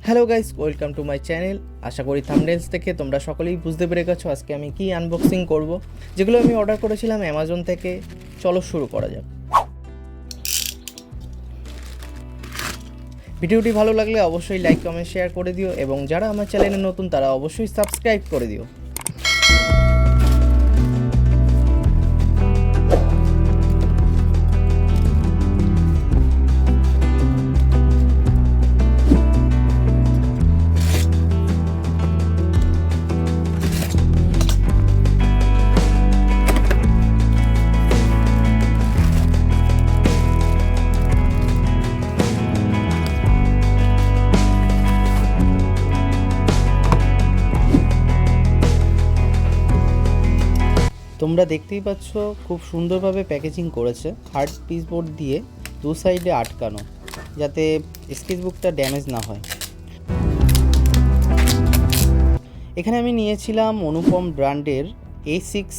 Hello guys, welcome to my channel. আশা করি thumbnails দেখে তোমরা সকলেই বুঝতে পেরে গেছো আজকে আমি কি আনবক্সিং করব, যেগুলো আমি অর্ডার করেছিলাম অ্যামাজন থেকে। চলো শুরু করা যাক। ভিডিওটি ভালো লাগলে অবশ্যই লাইক কমেন্ট শেয়ার করে দিও, এবং যারা আমার চ্যানেলে নতুন তারা অবশ্যই সাবস্ক্রাইব করে দিও। তোমরা দেখতেই পাচ্ছ খুব সুন্দরভাবে প্যাকেজিং করেছে, হার্ড পিসবোর্ড দিয়ে দু সাইডে আটকানো, যাতে স্কেচবুকটা ড্যামেজ না হয়। এখানে আমি নিয়েছিলাম অনুপম ব্র্যান্ডের A6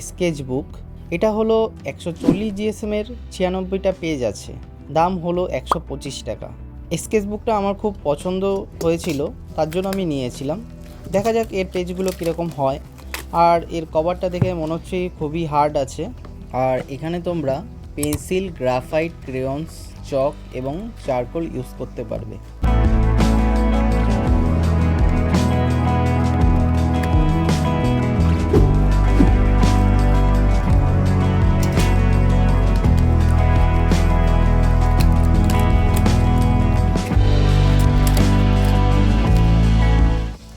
স্কেচবুক। এটা হলো 140 GSM-এর 96টা পেজ আছে, দাম হলো 125 টাকা। স্কেচবুকটা আমার খুব পছন্দ হয়েছিল, তার জন্য আমি নিয়েছিলাম। দেখা যাক এর পেজগুলো কীরকম হয়। আর এর কভারটা দেখে মনে হচ্ছে খুবই হার্ড আছে। আর এখানে তোমরা পেন্সিল, গ্রাফাইট, ক্রেয়ন্স, চক এবং চারকোল ইউজ করতে পারবে।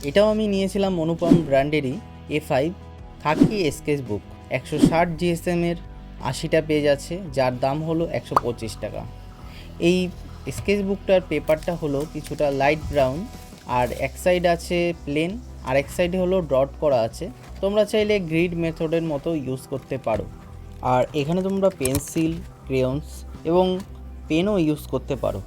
এটাও আমি নিয়েছিলাম অনুপম ব্র্যান্ডেরই A5 খাকি স্কেচবুক। 160 GSM-এর 80টা পেজ আছে, যার দাম হলো 125 টাকা। এই স্কেচবুকটার পেপারটা হলো কিছুটা লাইট ব্রাউন, আর এক সাইড আছে প্লেন, আর এক সাইডে হলো ডট করা আছে। তোমরা চাইলে গ্রিড মেথডের মতো ইউজ করতে পারো। আর এখানে তোমরা পেন্সিল, ক্রেয়ন্স এবং পেনও ইউজ করতে পারো।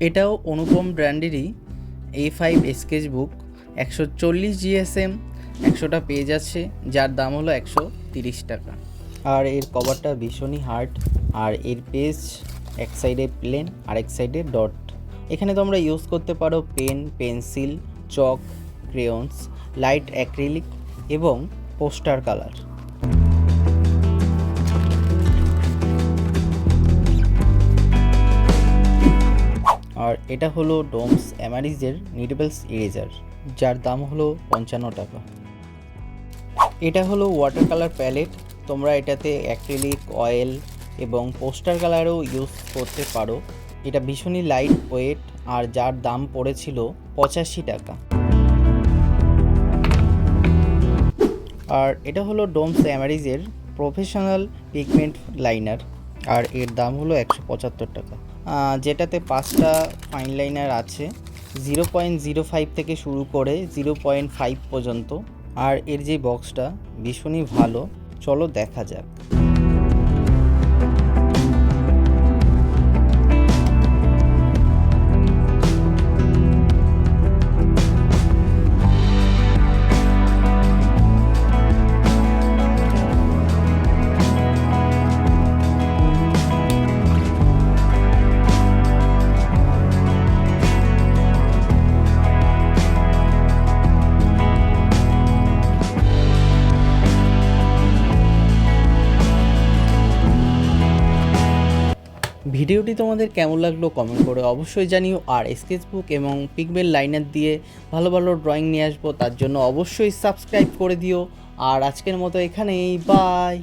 এটাও অনুপম ব্র্যান্ডেরই A5 স্কেচবুক। 140 GSM, 100টা পেজ আছে, যার দাম হলো 130 টাকা। আর এর কভারটা ভীষণই হার্ড, আর এর পেজ এক সাইডে প্লেন আর এক সাইডে ডট। এখানে তোমরা ইউজ করতে পারো পেন, পেন্সিল, চক, ক্রেয়ন্স, লাইট অ্যাক্রিলিক এবং পোস্টার কালার। আর এটা হলো ডোমস অ্যামারিজের নিডবেলস ইরেজার, যার দাম হলো 55 টাকা। এটা হলো ওয়াটার কালার প্যালেট। তোমরা এটাতে অ্যাক্রিলিক, অয়েল এবং পোস্টার কালারও ইউজ করতে পারো। এটা ভীষণই লাইট ওয়েট, আর যার দাম পড়েছিল 85 টাকা। আর এটা হলো ডোমস অ্যামারিজের প্রফেশনাল পিগমেন্ট লাইনার, আর এর দাম হলো 175 টাকা। যেটাতে 5টা ফাইন লাইনার আছে, 0.05 থেকে শুরু করে 0.5 পর্যন্ত। আর এর যে বক্সটা ভীষণই ভালো, চলো দেখা যাক। ভিডিওটি তোমাদের কেমন লাগলো কমেন্ট করে অবশ্যই জানিও। আর স্কেচবুক এবং পিগমেন্ট লাইনার দিয়ে ভালো ভালো ড্রয়িং নিয়ে আসবো, তার জন্য অবশ্যই সাবস্ক্রাইব করে দিও। আর আজকের মতো এখানেই, বাই।